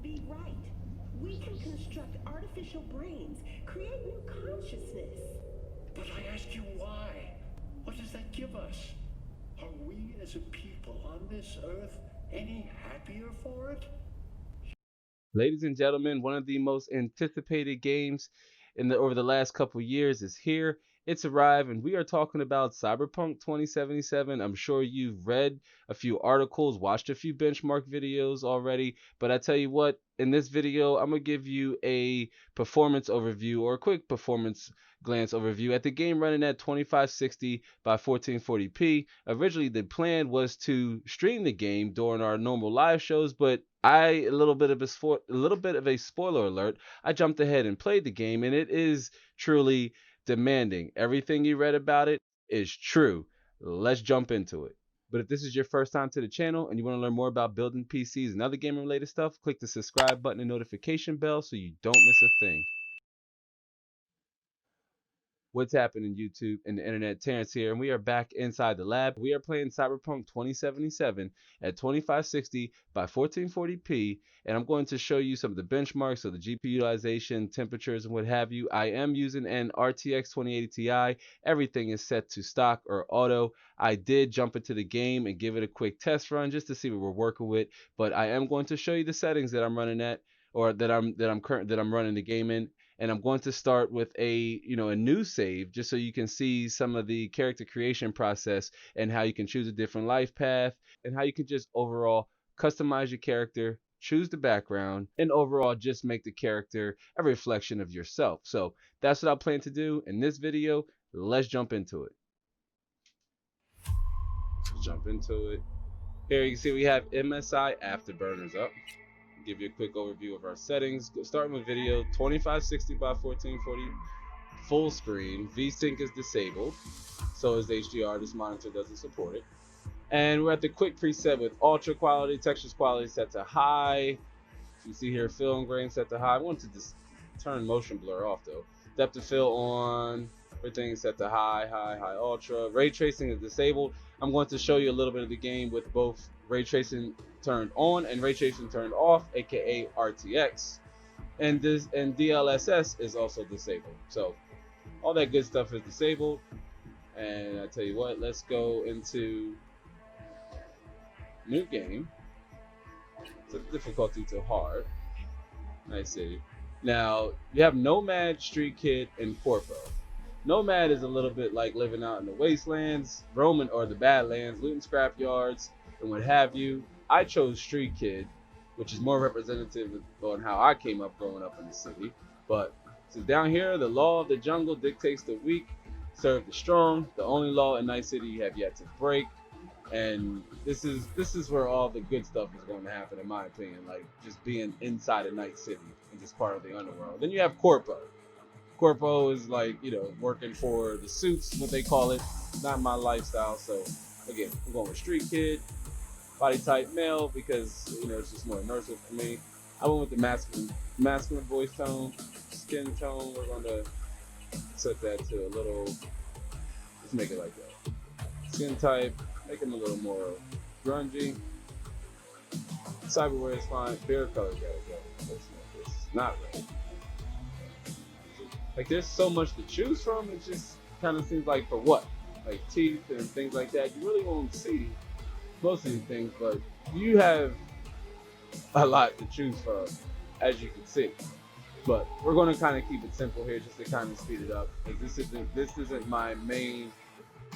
be right. We can construct artificial brains, create new consciousness. But I ask you why? What does that give us? Are we as a people on this earth any happier for it? Ladies and gentlemen, one of the most anticipated games over the last couple years is here. It's arrived, and we are talking about Cyberpunk 2077. I'm sure you've read a few articles, watched a few benchmark videos already, but I tell you what, in this video, I'm gonna give you a performance overview or a quick performance glance overview at the game running at 2560 by 1440p. Originally, the plan was to stream the game during our normal live shows, but a little bit of a spoiler alert. I jumped ahead and played the game, and it is truly demanding. Everything you read about it is true. Let's jump into it. But if this is your first time to the channel and you want to learn more about building PCs and other gaming related stuff, click the subscribe button and notification bell so you don't miss a thing. What's happening, YouTube and the internet? Terrence here, and we are back inside the lab. We are playing Cyberpunk 2077 at 2560 by 1440p, and I'm going to show you some of the benchmarks of the GPU utilization, temperatures, and what have you. I am using an RTX 2080 Ti. Everything is set to stock or auto. I did jump into the game and give it a quick test run just to see what we're working with, but I am going to show you the settings that I'm running at, or that I'm running the game in. And I'm going to start with a new save just so you can see some of the character creation process and how you can choose a different life path and how you can just overall customize your character, choose the background, and overall just make the character a reflection of yourself. So that's what I plan to do in this video. Let's jump into it. Here you can see we have MSI Afterburners up. Give you a quick overview of our settings. Starting with video, 2560 by 1440 full screen. VSync is disabled, so is HDR. This monitor doesn't support it. And we're at the quick preset with ultra quality, textures quality set to high. You see here, fill and grain set to high. I want to just turn motion blur off though. Depth of fill on. Everything is set to high, ultra. Ray tracing is disabled. I'm going to show you a little bit of the game with both ray tracing turned on and ray tracing turned off, aka RTX. And DLSS is also disabled. So all that good stuff is disabled. And I tell you what, let's go into new game. Set difficulty to hard. Nice city. Now you have Nomad, Street Kid, and Corpo. Nomad is a little bit like living out in the wastelands, roaming, or the badlands, looting scrap yards, and what have you. I chose Street Kid, which is more representative on how I came up growing up in the city. But so down here, the law of the jungle dictates the weak, serve the strong. The only law in Night City you have yet to break. And this is where all the good stuff is going to happen, in my opinion. Like just being inside of Night City and just part of the underworld. Then you have Corpo. Corpo is like, working for the suits, what they call it. Not my lifestyle. So again, I'm going with Street Kid. Body type male because it's just more immersive for me. I went with the masculine voice tone, skin tone. We're going to set that to a little. Let's make it like that. Skin type, make him a little more grungy. Cyberwear is fine. Beard color gotta go. Let's make this not red. Like there's so much to choose from. It just kind of seems like for what, like teeth and things like that. You really won't see most of these things, but you have a lot to choose from, as you can see. But we're going to kind of keep it simple here, just to kind of speed it up. Like this isn't my main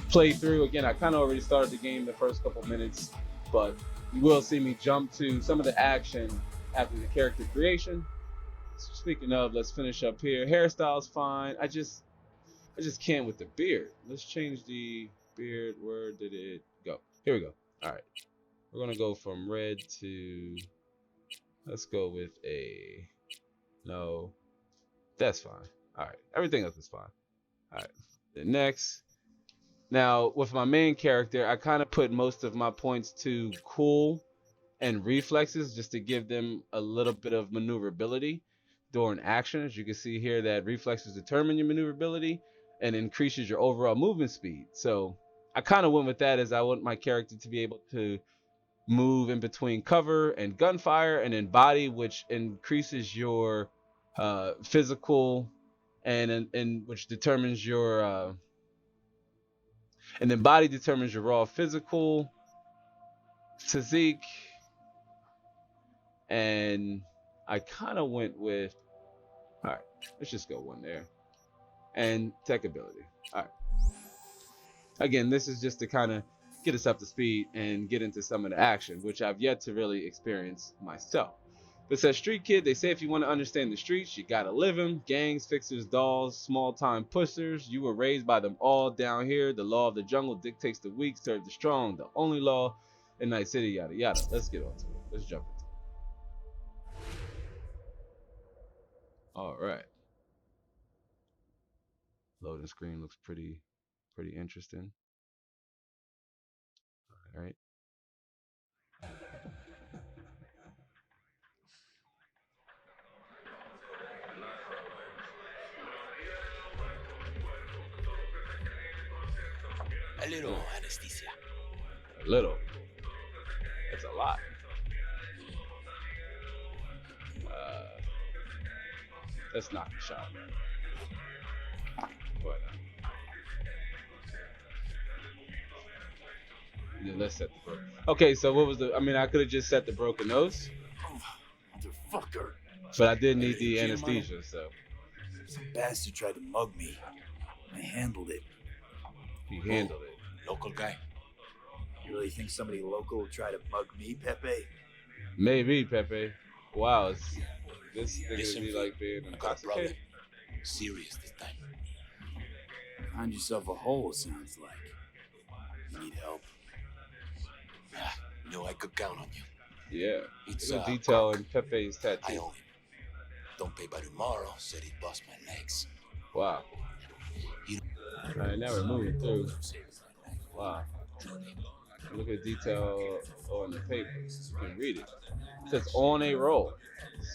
playthrough. Again, I kind of already started the game the first couple minutes, but you will see me jump to some of the action after the character creation. So speaking of, let's finish up here. Hairstyle's fine. I just can't with the beard. Let's change the beard. Where did it go? Here we go. All right, we're gonna go from red to, let's go with a, no, that's fine. All right, everything else is fine. All right, the next. Now with my main character, I kind of put most of my points to cool and reflexes just to give them a little bit of maneuverability during action. As you can see here, that reflexes determine your maneuverability and increases your overall movement speed. So I kind of went with that, as I want my character to be able to move in between cover and gunfire, and then body, which increases your physical and which determines your and then body determines your raw physical physique. And I kind of went with, all right, let's just go one there. And tech ability. All right. Again, this is just to kind of get us up to speed and get into some of the action, which I've yet to really experience myself. But it says street kid. They say if you want to understand the streets, you gotta live them. Gangs, fixers, dolls, small time pushers. You were raised by them all down here. The law of the jungle dictates the weak serve the strong. The only law in Night City, yada yada. Let's get on to it. Let's jump into it. All right. Loading screen looks pretty interesting. All right. A little anesthesia. A little. That's a lot. Let's knock the shot. But yeah, let's set the broken. Okay, so what was the? I mean, I could have just set the broken nose. Motherfucker. But I did need the anesthesia, so. Some bastard tried to mug me. I handled it. You handled it. Local guy. You really think somebody local will try to mug me, Pepe? Maybe, Pepe. Wow, this thing is be like being intoxicated. Serious this time. Find yourself a hole, sounds like. You need help? No, I could count on you. Yeah. It's a detail in Pepe's I tattoo. owe him. Don't pay by tomorrow, said he'd bust my legs. Wow. Alright, now we're moving through. Wow. Look at the detail on the paper. You can read it. It says on a roll.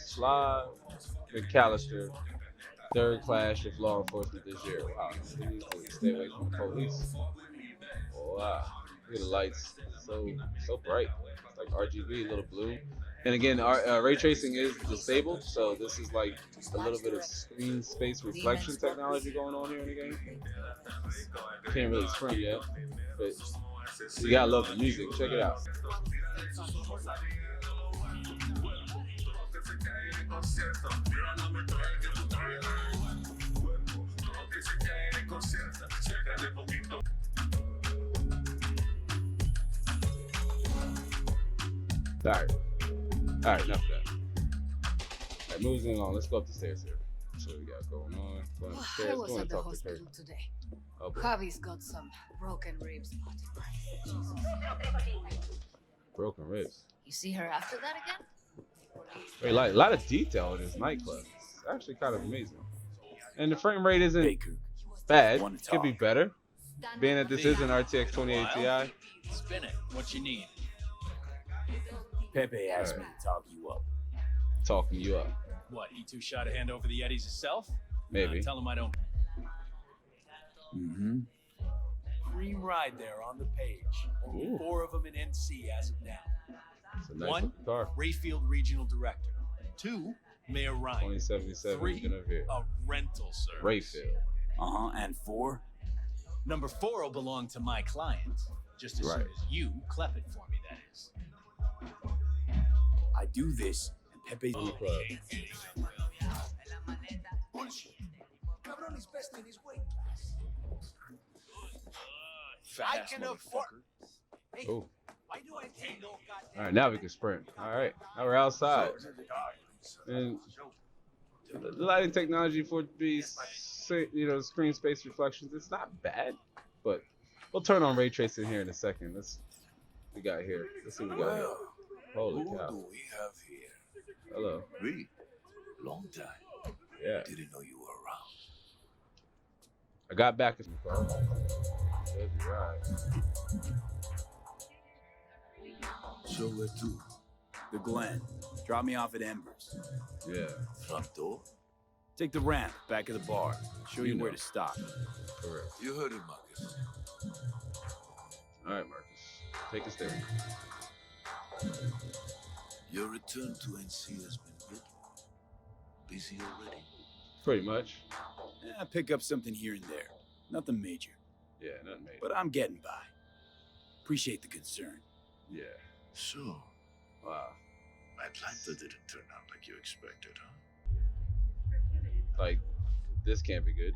Sly McAllister, third clash with law enforcement this year. Wow. Please stay away from the police. Wow. Look at the lights. So bright. It's like RGB, a little blue. And again, our ray tracing is disabled, so this is like a little bit of screen space reflection technology going on here in the game. Can't really sprint yet, but you gotta love the music. Check it out. All right, enough of that. All right, moving on. Let's go up the stairs here. So we got going on. Going upstairs. I was Going at to the talk to hospital Kurt. today. Oh, boy. Javi's got some broken ribs. Broken ribs. You see her after that again? Very light. A lot of detail in this nightclub. It's actually kind of amazing. And the frame rate isn't Baker. bad. Wanna Could be talk? better. Being that this is an RTX 28 Ti. Spin it. What you need? Pepe asked me to talk you up. Talking you up. What? E2 shot a hand over the Eddies himself? Maybe. Tell him I don't. Mm-hmm. Green ride there on the page. Only Ooh. 4 of them in NC as of now. It's a nice One, looking car. Rayfield Regional Director. 2, Mayor Ryan. 2077 3, Genevieve. a rental service. Rayfield. Uh-huh. And 4? Number 4 will belong to my client. Just as Right. soon as you clep it for me, that is. I do this, and Pepe's... Club. Fat I ass can motherfucker. afford- Hey, Oh. why do I take no goddamn... All right, now we can sprint. All right, now we're outside. And the lighting technology for it to be, screen space reflections, it's not bad, but we'll turn on ray tracing here in a second. Let's we got here. Let's see what we got here. Holy who cow! do we have here? Hello. Me. Long time. Yeah, Didn't know you were around. I got back in the car. There's the ride. So where to? The Glen. Drop me off at Embers. Yeah, Front door? Take the ramp, back of the bar. Show you where to stop. correct. You heard it, Marcus. All right, Marcus, take us there. Your return to NC has been good. Busy already? Pretty much. I pick up something here and there. Nothing major. Yeah, nothing major. But I'm getting by. Appreciate the concern. Yeah. So, Wow. Atlanta didn't turn out like you expected, huh? Like, this can't be good.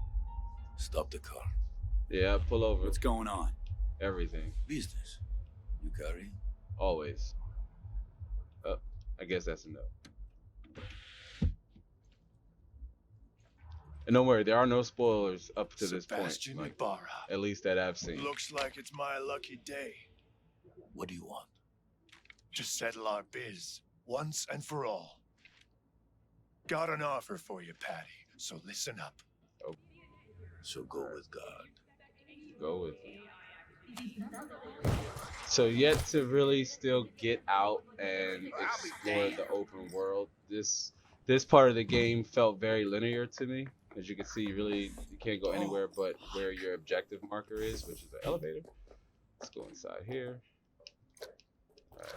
Stop the car. Yeah, pull over. What's going on? Everything. Business. You carry? Always. I guess that's a no. And don't worry, there are no spoilers up to this point. Sebastian Like, Ibarra. at least that I've seen. Looks like it's my lucky day. What do you want? Just settle our biz, once and for all. Got an offer for you, Patty, so listen up. So go with God. Go with it. So yet to really still get out and explore the open world. This part of the game felt very linear to me. As you can see, you can't go anywhere but where your objective marker is, which is the elevator. Let's go inside here. Alright.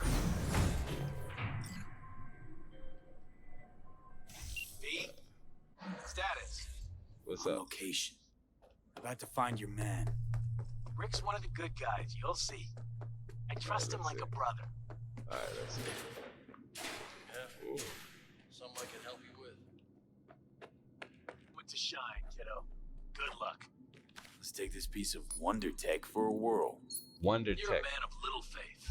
B? Status. What's On up? location. About to find your man. Rick's one of the good guys, you'll see. I trust him let's like see. a brother. Alright, let's see. Yeah, Ooh. something I can help you with. Put to shine, kiddo. Good luck. Let's take this piece of wonder tech for a whirl. Wonder You're a Tech. man of little faith.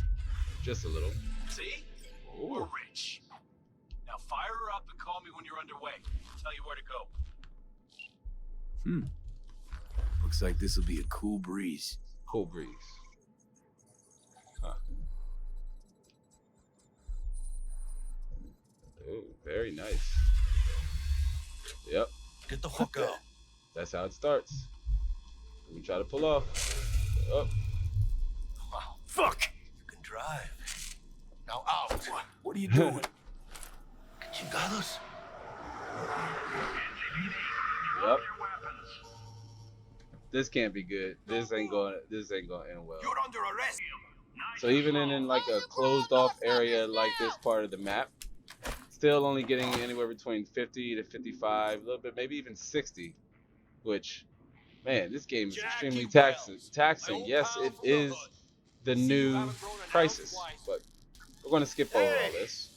Just a little. See? Ooh. We're rich. Now fire her up and call me when you're underway. I'll tell you where to go. Looks like this will be a cool breeze. Cool breeze. Huh. Ooh, very nice. Yep, Get the fuck out. that's how it starts. Let me try to pull off. Oh, Wow, Fuck! you can drive. Now out. What are you doing? Chingados. yep. This can't be good. This ain't going to end well. You're under arrest. So even in like a closed off area like this part of the map, still only getting anywhere between 50 to 55, a little bit, maybe even 60, which, man, this game is extremely taxing. Yes, it is the new Crisis, but we're going to skip over all this.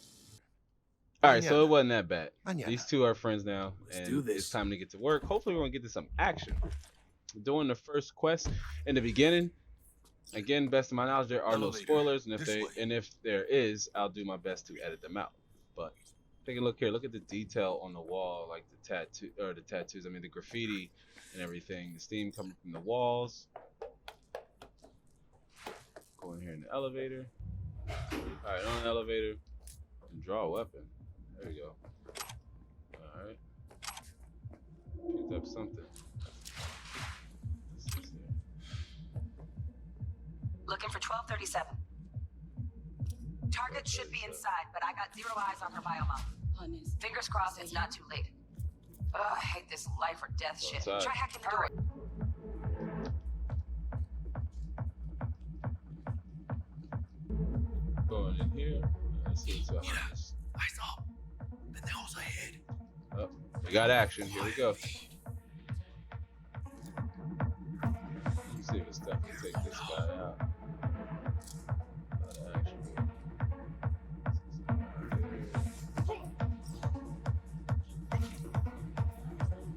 All right, so it wasn't that bad. These two are friends now, Let's do and this. it's time to get to work. Hopefully, we're going to get to some action. Doing the first quest in the beginning. Again, best of my knowledge, there are no Elevator, spoilers, and this way. if there is, I'll do my best to edit them out. But take a look here. Look at the detail on the wall, like the tattoos. I mean, the graffiti and everything. The steam coming from the walls. Go in here in the elevator. All right, on the elevator, and draw a weapon. There we go. All right. Picked up something. What's this here? Looking for 1237. Target should be inside, but I got 0 eyes on her biomod. Fingers crossed it's not too late. Ugh, I hate this life or death shit. Outside. Try hacking the door. Going in here. Let's see what's up. Eyes up. Pendejos ahead. Oh, we got action. Here we go. Let's see if it's stuff to take this guy out. Lot of action.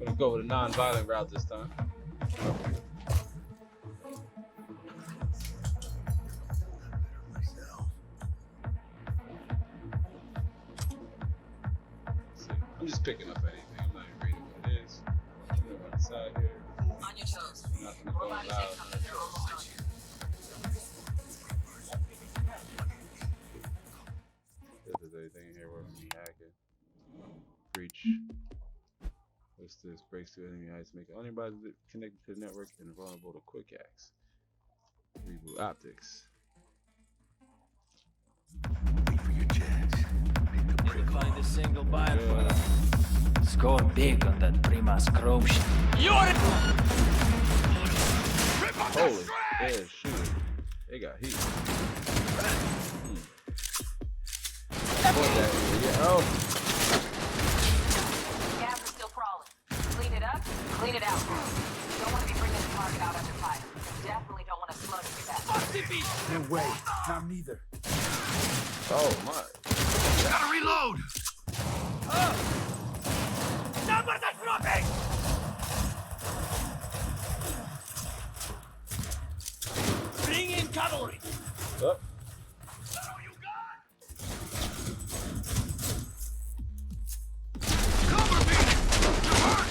Gonna go with a non-violent route this time. I'm just picking up anything. I'm not even reading what it is. Put it on the side here. On your toes. Nothing going Body loud. check coming. They're almost done. If there's anything in here where me hacking. Breach. What's this? Breaks to enemy heights, make anybody connected to the network and vulnerable to quick acts. Reboot optics. Wait for your chance. Make the prick Find a single buyer for Yeah. them. Score big on that Prima Scrope shit. Holy, yeah, shoot. They got heat. avoid that area. Oh, Gas is still crawling. Clean it up, clean it out. You don't want to be bringing the target out under fire. You definitely don't want to slug it to that. No way. Not neither. oh my. Gotta reload! Bring in cavalry. Oh. Cover me! You're hurt!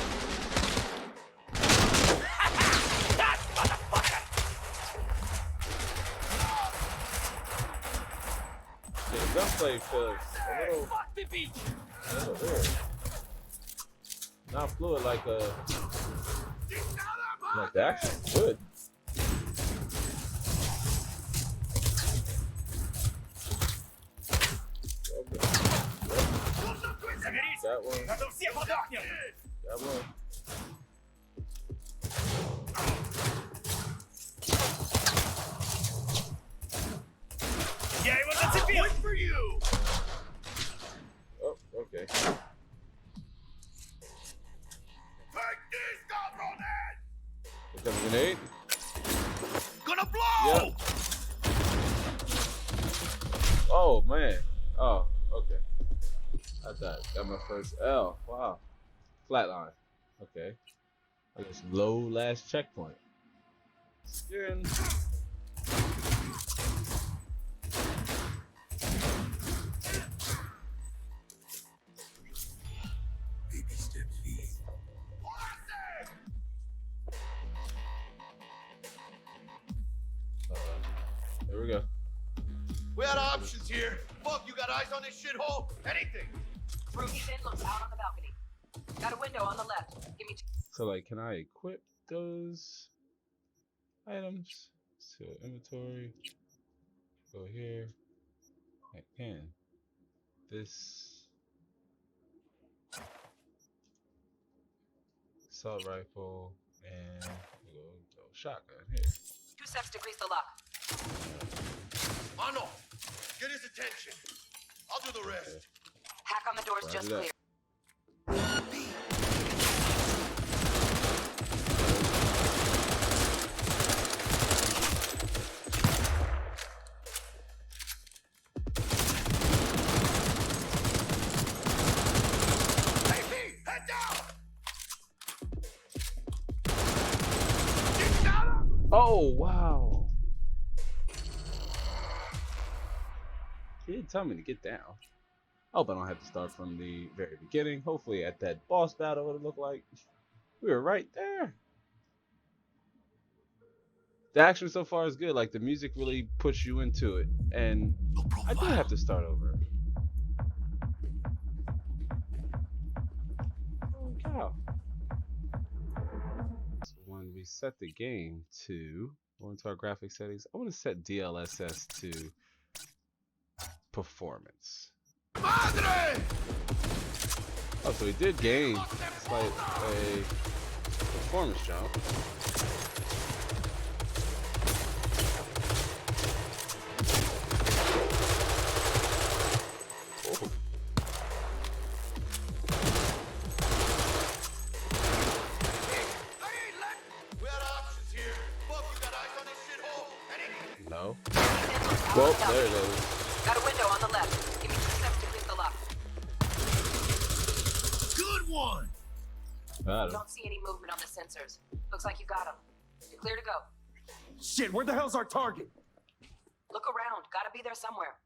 Yeah, the gunplay feels a little weird. Not fluid like the action. Good. That one. That one. Wait for you! Oh, okay. Take this, cabrones! Pick up a grenade. Gonna blow! Yep. Oh man. Oh, okay. I died. Got my first L. Wow. Flatline. Okay. I guess low last checkpoint. Skin. Baby steps feet. There we go. We had options here. Fuck, you got eyes on this shithole? Anything. Ruby's in looks out on the balcony. Got a window on the left. Give me So like, can I equip those items to inventory? Go here. I can. This assault rifle and go shotgun here. 2 seconds to grease the lock. Mano, get his attention. I'll do the rest. Hack on the doors Roger just that. clear. Hey, B, head down! Get down! Oh wow! He didn't tell me to get down. I hope I don't have to start from the very beginning. Hopefully at that boss battle what it looked like. We were right there. The action so far is good. Like the music really puts you into it. And I do have to start over. Holy cow. So when we set the game to go into our graphic settings, I want to set DLSS to performance. Madre! Oh, so we did gain slight a performance jump. Oh. We had options here. Fuck, you got eyes on this shithole? Anything. No. Ruby's in looks out Well, on the there it balcony. goes. Got a window on the left. Give me 2 seconds to grease the lock. Good one! Got him. Don't see any movement on the sensors. Looks like you got them. You're clear to go. Shit, where the hell's our target? Look around. Gotta be there somewhere.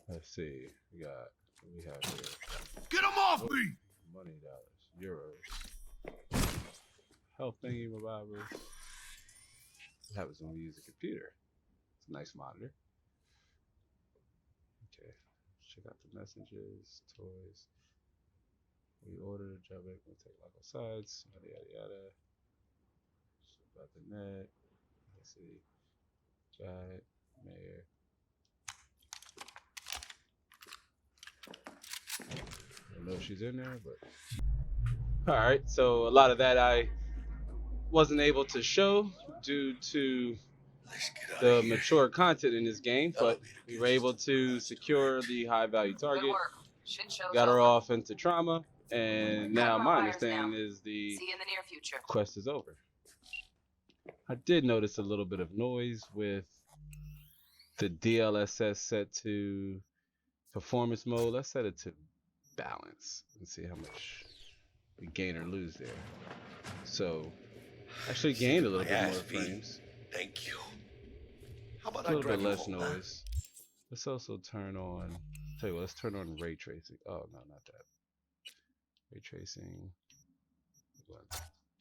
Let's see. What we have here. Get him off me! Money, dollars, euros. Health thingy, revivers. What happens when we use a computer? It's a nice monitor. Okay. Check out the messages, toys. We ordered, job break, we'll take local sides, yada yada yada. Check out the net. Let's see. Guide, mayor. I don't know if she's in there, but alright, so a lot of that I wasn't able to show due to Let's get the mature content in this game, but we were able to secure the high value Good target, work. Shit show's got her over. off into trauma, and now Cut my my wires understanding now. is the See you in the near future. quest is over. I did notice a little bit of noise with the DLSS set to performance mode. Let's set it to balance and see how much we gain or lose there. So actually gained a little bit more frames. Thank you. How about A I little bit drive you less home, huh? noise. Let's also turn on, tell you what, let's turn on ray tracing. Oh no, not that. Ray tracing.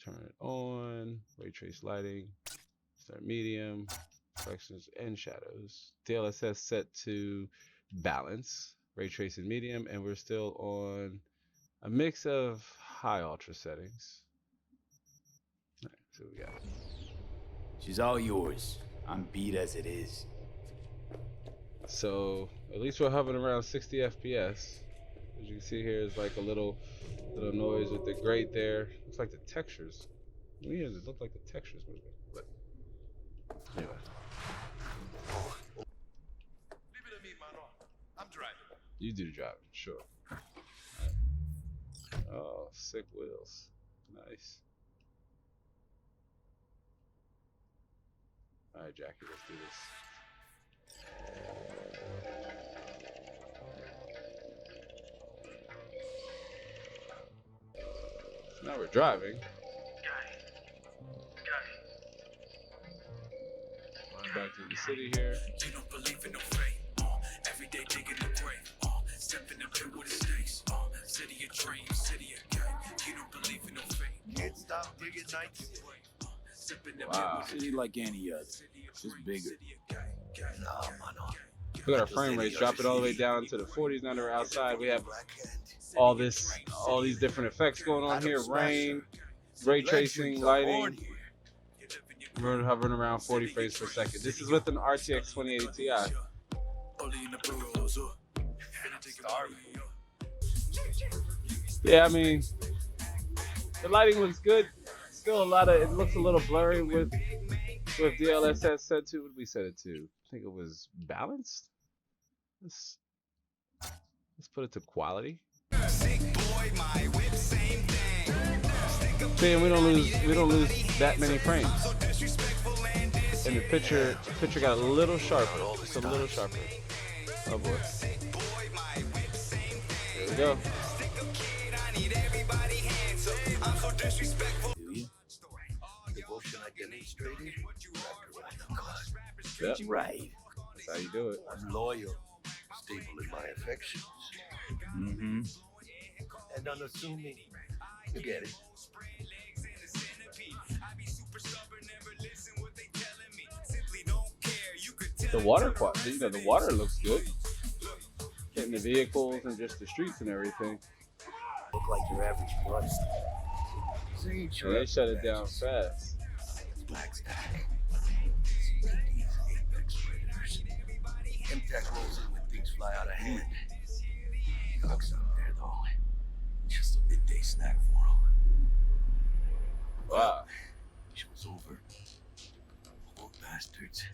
Turn it on. Ray trace lighting. Start medium. Reflections and shadows. DLSS set to balance. Ray tracing medium, and we're still on a mix of high ultra settings. All right, so we got. She's all yours. I'm beat as it is. So at least we're hovering around 60 FPS. As you can see here is like a little noise with the grate there. Looks like the textures. Weird, it looked like the textures moving. But anyway. Leave it to me, mano. I'm driving. You do the driving, sure. Oh, sick wheels. Nice. Alright, Jackie, let's do this. So now we're driving. Going back to the city here. You don't believe in no fate. Every day digging the grave. Stepping up in with the snakes. City of dreams, city of game. You don't believe in no fate. Can't stop digging nights. Wow. City like any other. Just bigger. Nah, mano. Look at our frame rates, drop it all the way down to the 40s. Now that we're outside, we have all these different effects going on here. Rain, ray tracing, lighting. We're hovering around 40 frames per second. This is with an RTX 2080 Ti. Yeah, I mean, the lighting looks good. Still it looks a little blurry with DLSS set to, what did we set it to? I think it was balanced. Let's put it to quality. See, and we don't lose that many frames. And the picture got a little sharper. Just a little sharper. Oh boy. There we go. Do you? Devotion I demonstrated. Yep. Right. That's how you do it. I'm loyal, stable in my affections, Mm-hmm. and unassuming. You get it? The water quality, the water looks good. Getting the vehicles and just the streets and everything. Look like your average price. And they shut it down fast. Black stack. CTD's apex predators. MTech rolls in when things fly out of hand. Cox out there though. Just a midday snack for him. Wow. Show's over. Poor bastards.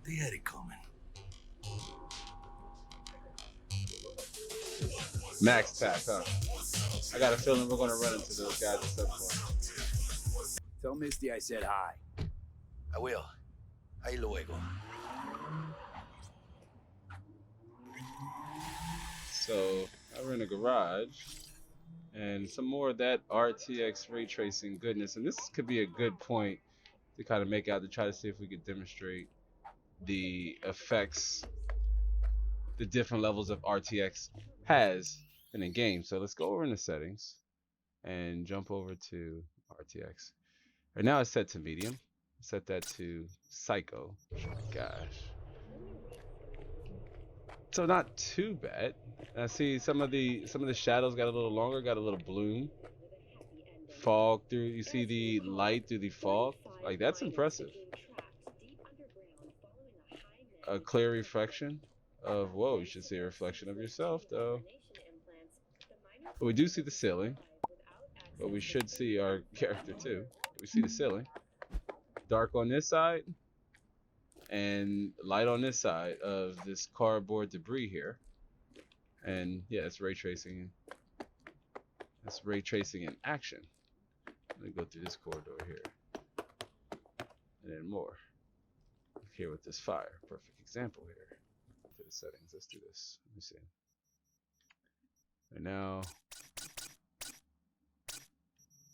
They had it coming. Max pack, huh? I got a feeling we're gonna run into those guys at some point. Tell Misty I said hi. I will. Ahí luego. So we're in a garage, and some more of that RTX ray tracing goodness. And this could be a good point to kind of make out to try to see if we could demonstrate the effects the different levels of RTX has in a game. So let's go over in the settings and jump over to RTX. Right now it's set to medium. Set that to psycho. Oh my gosh. So not too bad. I see some of the shadows got a little longer, got a little bloom. Fog through, you see the light through the fog. Like, that's impressive. A clear reflection of, whoa, you should see a reflection of yourself though. But we do see the ceiling. But we should see our character too. We see the ceiling. Dark on this side. and light on this side of this cardboard debris here. And yeah, it's ray tracing. That's ray tracing in action. Let me go through this corridor here. And then more. Here with this fire. Perfect example here. For the settings, let's do this. Let me see. And now,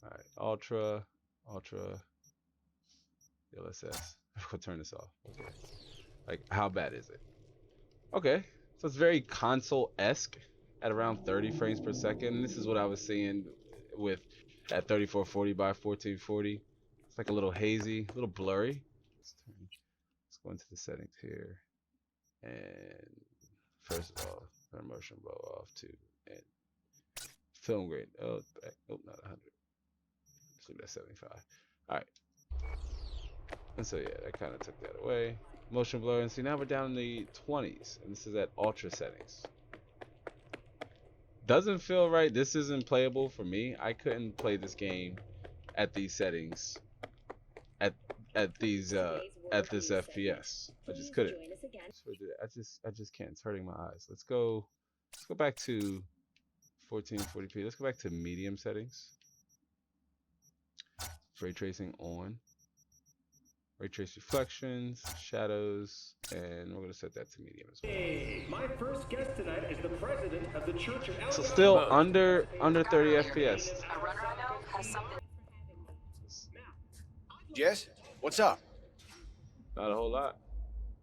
alright, ultra, DLSS. We'll turn this off. Okay. Like, how bad is it? Okay, so it's very console-esque at around 30 frames per second. This is what I was seeing with at 3440 by 1440. It's like a little hazy, a little blurry. Let's go into the settings here. And first of all, turn motion blur off to and film grade. Oh, back. Oh, not 100. Let's leave that 75. All right. And so yeah, that kind of took that away. Motion blur, and see now we're down in the 20s, and this is at ultra settings. Doesn't feel right. This isn't playable for me. I couldn't play this game at these settings. At this FPS. I just couldn't. I just can't. It's hurting my eyes. Let's go back to 1440p. Let's go back to medium settings. Ray tracing on. Ray trace reflections, shadows, and we're gonna set that to medium as well. Hey, my first guest tonight is the president of the Church of So still under 30 FPS. A runner I know has something. Jess, what's up? Not a whole lot.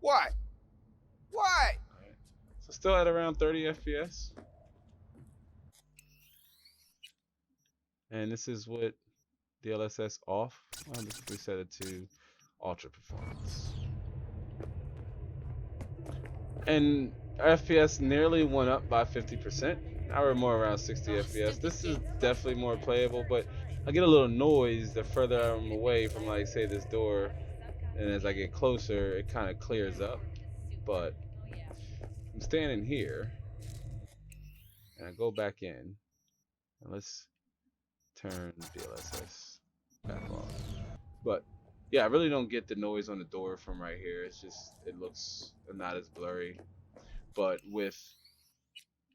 Why? Why? Right. So still at around 30 FPS. And this is what DLSS off. I'll just reset it to ultra performance. And FPS nearly went up by 50%. Now we're more around 60 FPS. This is definitely more playable, but I get a little noise the further I'm away from, like, say, this door. And as I get closer, it kind of clears up. But I'm standing here, and I go back in, and let's turn DLSS back off. But yeah, I really don't get the noise on the door from right here. It's just, it looks not as blurry. But with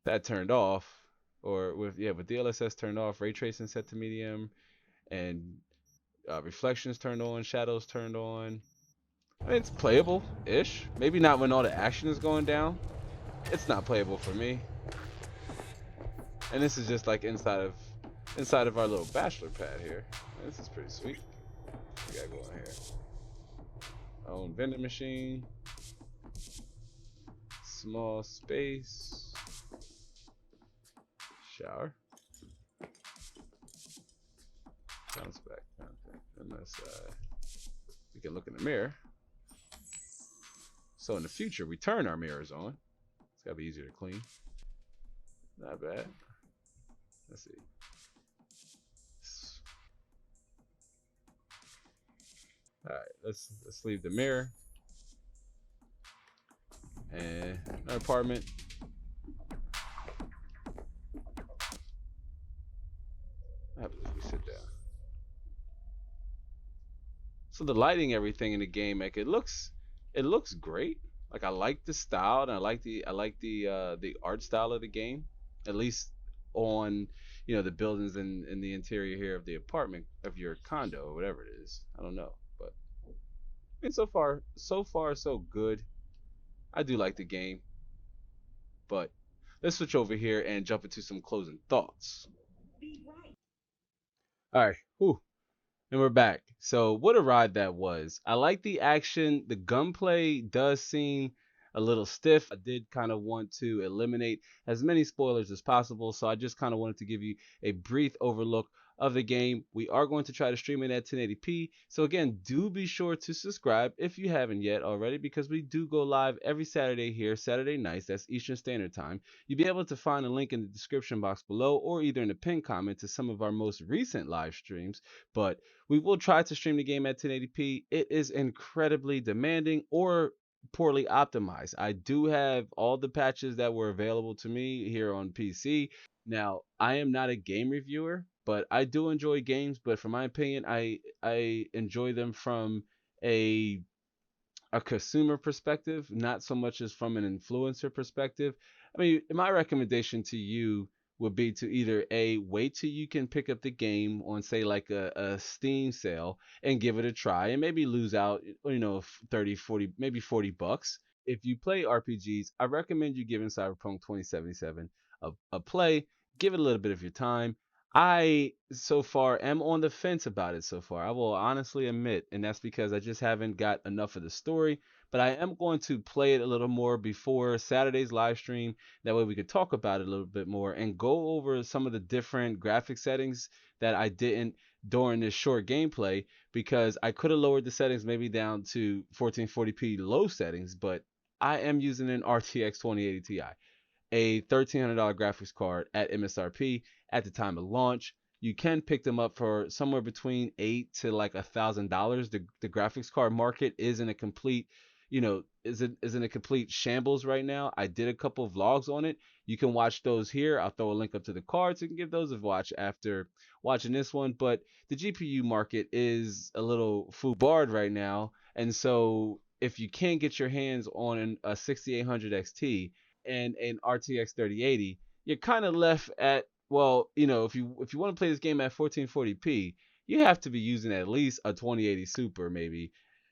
that turned off, or with DLSS turned off, ray tracing set to medium, and reflections turned on, shadows turned on, I mean, it's playable-ish. Maybe not when all the action is going down. It's not playable for me. And this is just like inside of our little bachelor pad here. This is pretty sweet. We gotta go in here. Our own vending machine. Small space. Shower. Bounce back. Okay. And let's we can look in the mirror. So in the future, we turn our mirrors on. It's gotta be easier to clean. Not bad. Let's see. All right, let's leave the mirror. And our apartment. What happens if we sit down? So the lighting, everything in the game, like it looks great. Like I like the style, and I like the art style of the game. At least on, you know, the buildings and the interior here of the apartment of your condo or whatever it is. I don't know, but I mean, so far so good. I do like the game, but let's switch over here and jump into some closing thoughts. All right, whew. And we're back. So what a ride that was. I like the action. The gunplay does seem a little stiff. I did kind of want to eliminate as many spoilers as possible, so I just kind of wanted to give you a brief overlook of the game. We are going to try to stream it at 1080p. So again, do be sure to subscribe if you haven't yet already, because we do go live every Saturday here, Saturday nights, that's Eastern Standard Time. You'll be able to find a link in the description box below, or either in the pinned comment to some of our most recent live streams. But we will try to stream the game at 1080p. It is incredibly demanding or poorly optimized. I do have all the patches that were available to me here on PC. Now, I am not a game reviewer, but I do enjoy games. But from my opinion, I enjoy them from a a consumer perspective, not so much as from an influencer perspective. I mean, my recommendation to you would be to either A, wait till you can pick up the game on, say, like a Steam sale and give it a try and maybe lose out, 30, 40, maybe $40. If you play RPGs, I recommend you giving Cyberpunk 2077 a play, give it a little bit of your time. I so far am on the fence about it so far. I will honestly admit, and that's because I just haven't got enough of the story. But I am going to play it a little more before Saturday's live stream. That way we could talk about it a little bit more and go over some of the different graphic settings that I didn't during this short gameplay, because I could have lowered the settings maybe down to 1440p low settings, but I am using an RTX 2080 Ti, a $1,300 graphics card at MSRP at the time of launch. You can pick them up for somewhere between $8 to like $1,000. The graphics card market is in a complete, is in a complete shambles right now. I did a couple of vlogs on it. You can watch those here. I'll throw a link up to the cards. You can give those a watch after watching this one. But the GPU market is a little foobarred right now, and so if you can't get your hands on a 6800 XT and an RTX 3080, you're kind of left at, well, if you want to play this game at 1440p, you have to be using at least a 2080 Super, maybe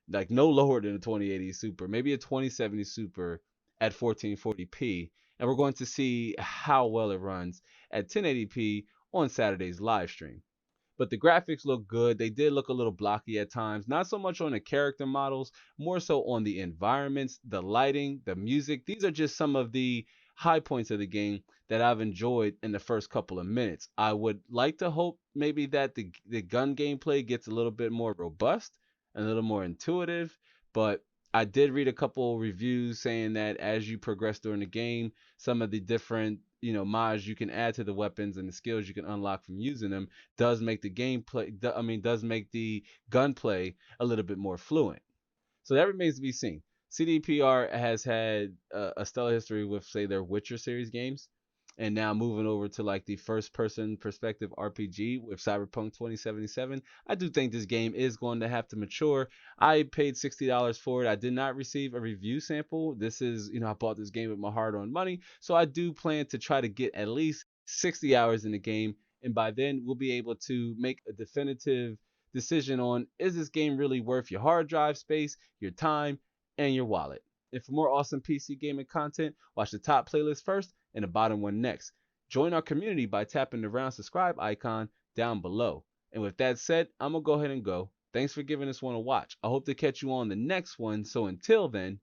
like no lower than a 2080 Super, maybe a 2070 Super at 1440p, and we're going to see how well it runs at 1080p on Saturday's live stream. But the graphics look good. They did look a little blocky at times, not so much on the character models, more so on the environments, the lighting, the music. These are just some of the high points of the game that I've enjoyed in the first couple of minutes. I would like to hope maybe that the gun gameplay gets a little bit more robust, a little more intuitive, but I did read a couple reviews saying that as you progress during the game, some of the different mods you can add to the weapons and the skills you can unlock from using them does make the gameplay, does make the gunplay a little bit more fluent. So that remains to be seen. CDPR has had a stellar history with, say, their Witcher series games, and now moving over to like the first person perspective RPG with Cyberpunk 2077. I do think this game is going to have to mature. I paid $60 for it. I did not receive a review sample. This is, I bought this game with my hard-earned money, so I do plan to try to get at least 60 hours in the game, and by then we'll be able to make a definitive decision on, is this game really worth your hard drive space, your time, and your wallet. And for more awesome PC gaming content, watch the top playlist first and the bottom one next. Join our community by tapping the round subscribe icon down below. And with that said, I'm going to go ahead and go. Thanks for giving this one a watch. I hope to catch you on the next one. So until then,